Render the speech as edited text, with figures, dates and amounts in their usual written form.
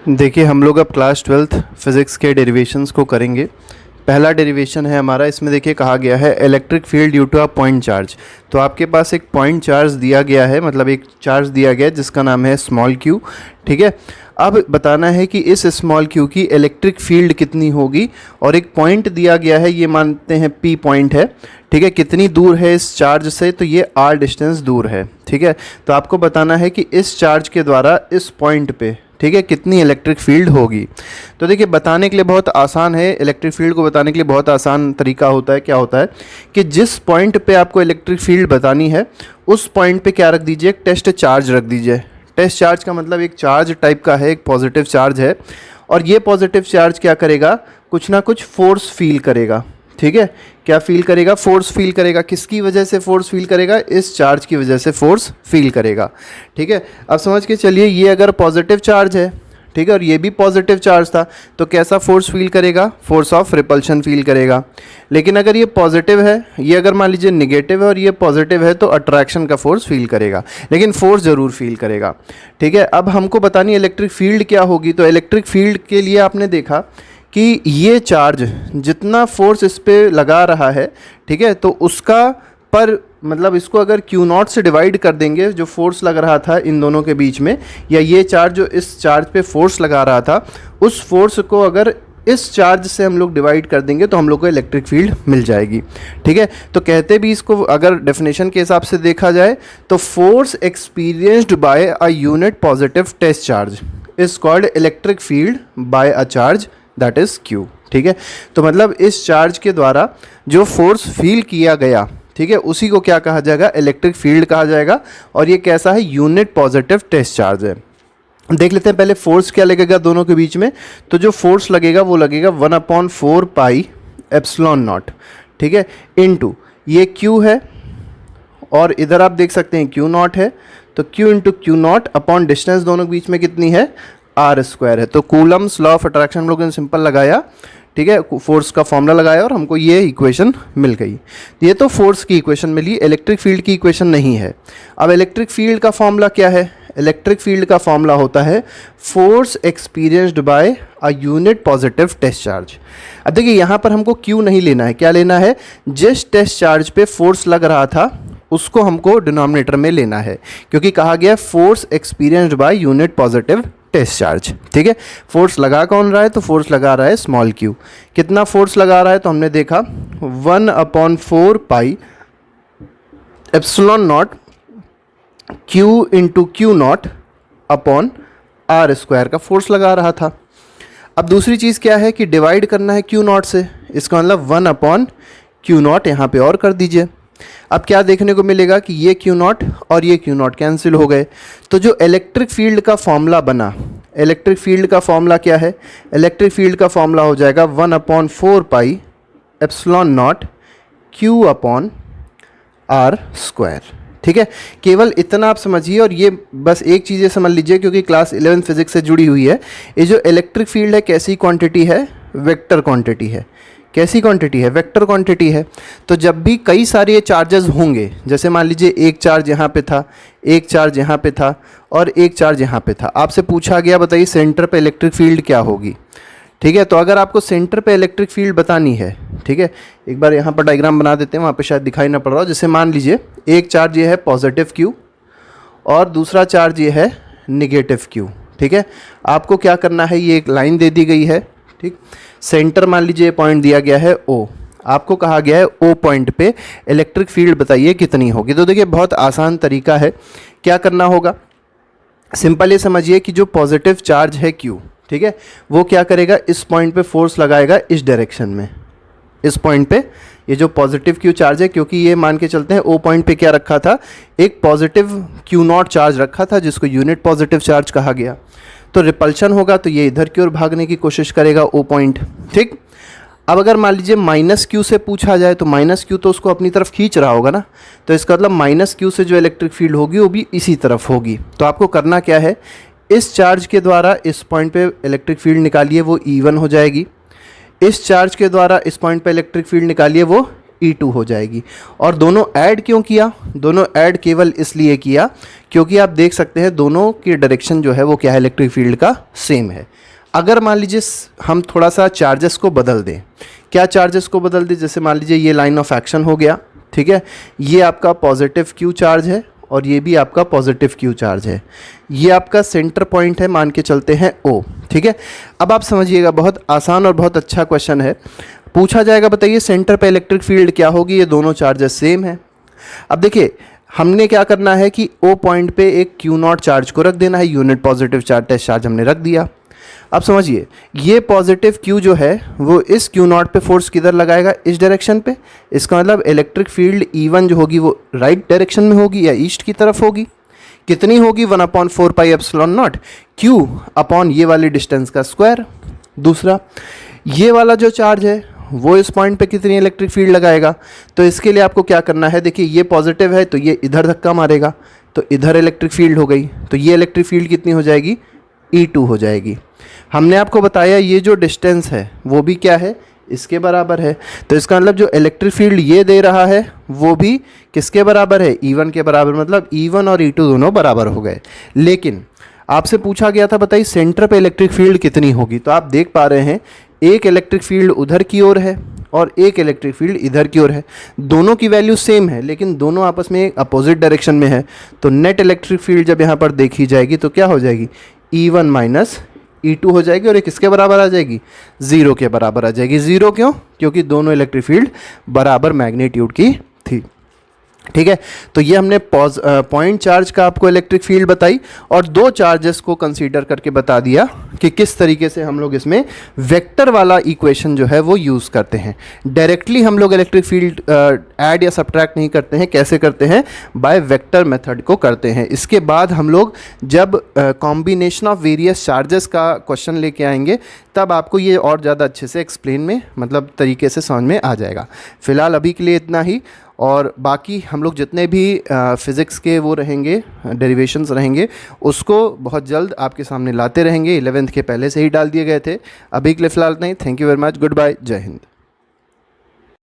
देखिए हम लोग अब क्लास 12th फिज़िक्स के डेरिवेशंस को करेंगे। पहला डेरिवेशन है हमारा, इसमें देखिए कहा गया है electric field due to a point charge. तो आपके पास एक पॉइंट चार्ज दिया गया है, मतलब एक चार्ज दिया गया है जिसका नाम है स्मॉल क्यू। ठीक है, अब बताना है कि इस स्मॉल क्यू की इलेक्ट्रिक फील्ड कितनी होगी, और एक पॉइंट दिया गया है, ये मानते हैं पी पॉइंट है। ठीक है, कितनी दूर है इस चार्ज से, तो ये आर डिस्टेंस दूर है। ठीक है, तो आपको बताना है कि इस चार्ज के द्वारा इस पॉइंट पे, ठीक है, कितनी इलेक्ट्रिक फील्ड होगी। तो देखिए बताने के लिए बहुत आसान है, इलेक्ट्रिक फील्ड को बताने के लिए बहुत आसान तरीका होता है। क्या होता है कि जिस पॉइंट पे आपको इलेक्ट्रिक फील्ड बतानी है उस पॉइंट पे क्या रख दीजिए, एक टेस्ट चार्ज रख दीजिए। टेस्ट चार्ज का मतलब एक चार्ज टाइप का है, एक पॉजिटिव चार्ज है, और ये पॉजिटिव चार्ज क्या करेगा, कुछ ना कुछ फोर्स फील करेगा। ठीक है, क्या फील करेगा, फोर्स फील करेगा। किसकी वजह से फोर्स फील करेगा, इस चार्ज की वजह से फोर्स फील करेगा। ठीक है, अब समझ के चलिए, ये अगर पॉजिटिव चार्ज है, ठीक है, और ये भी पॉजिटिव चार्ज था, तो कैसा फोर्स फील करेगा, फोर्स ऑफ रिपल्शन फील करेगा। लेकिन अगर ये पॉजिटिव है, ये अगर मान लीजिए निगेटिव है और ये पॉजिटिव है, तो अट्रैक्शन का फोर्स फील करेगा, लेकिन फोर्स ज़रूर फील करेगा। ठीक है, अब हमको बतानी इलेक्ट्रिक फील्ड क्या होगी। तो इलेक्ट्रिक फील्ड के लिए आपने देखा कि ये चार्ज जितना फोर्स इस पर लगा रहा है, ठीक है, तो उसका पर मतलब इसको अगर Q0 से डिवाइड कर देंगे, जो फोर्स लग रहा था इन दोनों के बीच में, या ये चार्ज जो इस चार्ज पे फोर्स लगा रहा था, उस फोर्स को अगर इस चार्ज से हम लोग डिवाइड कर देंगे तो हम लोग को इलेक्ट्रिक फील्ड मिल जाएगी। ठीक है, तो कहते भी इसको अगर डेफिनेशन के हिसाब से देखा जाए तो force experienced by a unit positive test charge is called electric field by a charge that is Q। ठीक है, तो मतलब इस चार्ज के द्वारा जो फोर्स फील किया गया, ठीक है, उसी को क्या कहा जाएगा, इलेक्ट्रिक फील्ड कहा जाएगा। और ये कैसा है, यूनिट पॉजिटिव टेस्ट चार्ज है। देख लेते हैं पहले फोर्स क्या लगेगा दोनों के बीच में। तो जो फोर्स लगेगा वो लगेगा 1/4 पाई एप्सिलॉन नॉट, ठीक है, इनटू ये Q है और इधर आप देख सकते हैं Q0 है, तो Q into Q0 upon distance दोनों के बीच में कितनी है, R² है। तो कूलम्स लॉ ऑफ अट्रैक्शन हम लोगों ने सिंपल लगाया, ठीक है, फोर्स का फॉर्मूला लगाया और हमको ये इक्वेशन मिल गई। ये तो फोर्स की इक्वेशन मिली, इलेक्ट्रिक फील्ड की इक्वेशन नहीं है। अब इलेक्ट्रिक फील्ड का फॉर्मूला क्या है, इलेक्ट्रिक फील्ड का फॉर्मूला होता है force experienced by a unit positive test charge. अब देखिए यहाँ पर हमको Q नहीं लेना है, क्या लेना है, जिस टेस्ट चार्ज पे फोर्स लग रहा था उसको हमको डिनोमिनेटर में लेना है, क्योंकि कहा गया force experienced by unit positive test charge. ठीक है, फोर्स लगा कौन रहा है, तो फोर्स लगा रहा है स्मॉल Q। कितना फोर्स लगा रहा है, तो हमने देखा 1/4 pi epsilon not Q into Q0 upon R² का फोर्स लगा रहा था। अब दूसरी चीज़ क्या है कि डिवाइड करना है Q0 से, इसका मतलब 1/Q0 यहाँ पे और कर दीजिए। अब क्या देखने को मिलेगा कि ये Q0 और ये Q0 कैंसिल हो गए। तो जो इलेक्ट्रिक फील्ड का फॉर्मूला बना, इलेक्ट्रिक फील्ड का फॉर्मूला क्या है, इलेक्ट्रिक फील्ड का फॉर्मूला हो जाएगा 1/4 pi epsilon not Q upon R²। ठीक है, केवल इतना आप समझिए, और ये बस एक चीज़ें समझ लीजिए क्योंकि क्लास 11 फिजिक्स से जुड़ी हुई है। ये जो इलेक्ट्रिक फील्ड है कैसी क्वांटिटी है, वेक्टर क्वांटिटी है। कैसी क्वांटिटी है, वेक्टर क्वांटिटी है। तो जब भी कई सारे चार्जेस होंगे, जैसे मान लीजिए एक चार्ज यहाँ पे था, एक चार्ज यहाँ पे था और एक चार्ज यहाँ पे था, आपसे पूछा गया बताइए सेंटर पे इलेक्ट्रिक फील्ड क्या होगी। ठीक है, तो अगर आपको सेंटर पे इलेक्ट्रिक फील्ड बतानी है, ठीक है, एक बार यहाँ पर डायग्राम बना देते हैं, वहाँ पे शायद दिखाई ना पड़ रहा हो। जैसे मान लीजिए एक चार्ज ये है पॉजिटिव Q और दूसरा चार्ज ये है निगेटिव Q। ठीक है, आपको क्या करना है, ये एक लाइन दे दी गई है, ठीक, सेंटर मान लीजिए पॉइंट दिया गया है O, आपको कहा गया है O पॉइंट पे इलेक्ट्रिक फील्ड बताइए कितनी होगी। तो देखिए बहुत आसान तरीका है, क्या करना होगा, सिंपल ये समझिए कि जो पॉजिटिव चार्ज है Q, ठीक है, वो क्या करेगा, इस पॉइंट पे फोर्स लगाएगा इस डायरेक्शन में, इस पॉइंट पे ये जो पॉजिटिव Q चार्ज है, क्योंकि ये मान के चलते हैं O पॉइंट पे क्या रखा था, एक पॉजिटिव Q0 चार्ज रखा था जिसको यूनिट पॉजिटिव चार्ज कहा गया। तो रिपल्शन होगा तो ये इधर की ओर भागने की कोशिश करेगा O पॉइंट। ठीक, अब अगर मान लीजिए -Q से पूछा जाए तो -Q तो उसको अपनी तरफ खींच रहा होगा ना, तो इसका मतलब -Q से जो इलेक्ट्रिक फील्ड होगी वो भी इसी तरफ होगी। तो आपको करना क्या है, इस चार्ज के द्वारा इस पॉइंट पे इलेक्ट्रिक फील्ड निकालिए, वो E1 हो जाएगी। इस चार्ज के द्वारा इस पॉइंट पे इलेक्ट्रिक फील्ड निकालिए, वो E2 हो जाएगी। और दोनों ऐड क्यों किया? दोनों ऐड केवल इसलिए किया क्योंकि आप देख सकते हैं दोनों की डायरेक्शन जो है वो क्या है, इलेक्ट्रिक फील्ड का सेम है। अगर मान लीजिए हम थोड़ा सा चार्जेस को बदल दें, क्या चार्जेस को बदल दें? जैसे मान लीजिए ये लाइन ऑफ एक्शन हो गया, ठीक है, ये आपका पॉजिटिव क्यू चार्ज है और ये भी आपका पॉजिटिव क्यू चार्ज है। ये आपका सेंटर पॉइंट है, मान के चलते हैं O, ठीक है। अब आप समझिएगा, बहुत आसान और बहुत अच्छा क्वेश्चन है। पूछा जाएगा बताइए सेंटर पे इलेक्ट्रिक फील्ड क्या होगी? ये दोनों चार्जेस सेम है। अब देखिए हमने क्या करना है कि O पॉइंट पे एक Q0 चार्ज को रख देना है, unit positive charge test charge हमने रख दिया। अब समझिए ये पॉजिटिव Q जो है वो इस Q0 पे फोर्स किधर लगाएगा? इस डायरेक्शन पे। इसका मतलब इलेक्ट्रिक फील्ड E1 जो होगी वो राइट डायरेक्शन में होगी या ईस्ट की तरफ होगी। कितनी होगी? 1/4 pi epsilon not Q upon ये वाली डिस्टेंस का स्क्वायर। दूसरा, ये वाला जो चार्ज है वो इस पॉइंट पे कितनी इलेक्ट्रिक फील्ड लगाएगा? तो इसके लिए आपको क्या करना है, देखिए ये पॉजिटिव है तो ये इधर धक्का मारेगा, तो इधर इलेक्ट्रिक फील्ड हो गई, तो ये इलेक्ट्रिक फील्ड कितनी हो जाएगी? E2 हो जाएगी। हमने आपको बताया ये जो डिस्टेंस है वो भी क्या है? इसके बराबर है। तो इसका मतलब जो इलेक्ट्रिक फील्ड ये दे रहा है वो भी किसके बराबर है? E1 के बराबर। मतलब E1 और E2 दोनों बराबर हो गए। लेकिन आपसे पूछा गया था बताइए सेंटर पे इलेक्ट्रिक फील्ड कितनी होगी? तो आप देख पा रहे हैं एक इलेक्ट्रिक फील्ड उधर की ओर है और एक इलेक्ट्रिक फील्ड इधर की ओर है। दोनों की वैल्यू सेम है लेकिन दोनों आपस में अपोजिट डायरेक्शन में है। तो नेट इलेक्ट्रिक फील्ड जब यहाँ पर देखी जाएगी तो क्या हो जाएगी? E1 माइनस E2 हो जाएगी और ये किसके बराबर आ जाएगी? 0 के बराबर आ जाएगी। 0 क्यों? क्योंकि दोनों इलेक्ट्रिक फील्ड बराबर मैग्नीट्यूड की थी। ठीक है, तो ये हमने पॉइंट चार्ज का आपको इलेक्ट्रिक फील्ड बताई और दो चार्जेस को कंसीडर करके बता दिया कि किस तरीके से हम लोग इसमें वेक्टर वाला इक्वेशन जो है वो यूज़ करते हैं। डायरेक्टली हम लोग इलेक्ट्रिक फील्ड ऐड या सब्ट्रैक्ट नहीं करते हैं। कैसे करते हैं? बाय वेक्टर मेथड को करते हैं। इसके बाद हम लोग जब कॉम्बिनेशन ऑफ वेरियस चार्जेस का क्वेश्चन लेके आएंगे तब आपको ये और ज़्यादा अच्छे से एक्सप्लेन में मतलब तरीके से समझ में आ जाएगा। फ़िलहाल अभी के लिए इतना ही, और बाकी हम लोग जितने भी फ़िज़िक्स के वो रहेंगे डेरिवेशंस रहेंगे उसको बहुत जल्द आपके सामने लाते रहेंगे। 11th के पहले से ही डाल दिए गए थे। अभी के लिए फ़िलहाल नहीं। Thank you very much. Good bye. जय हिंद।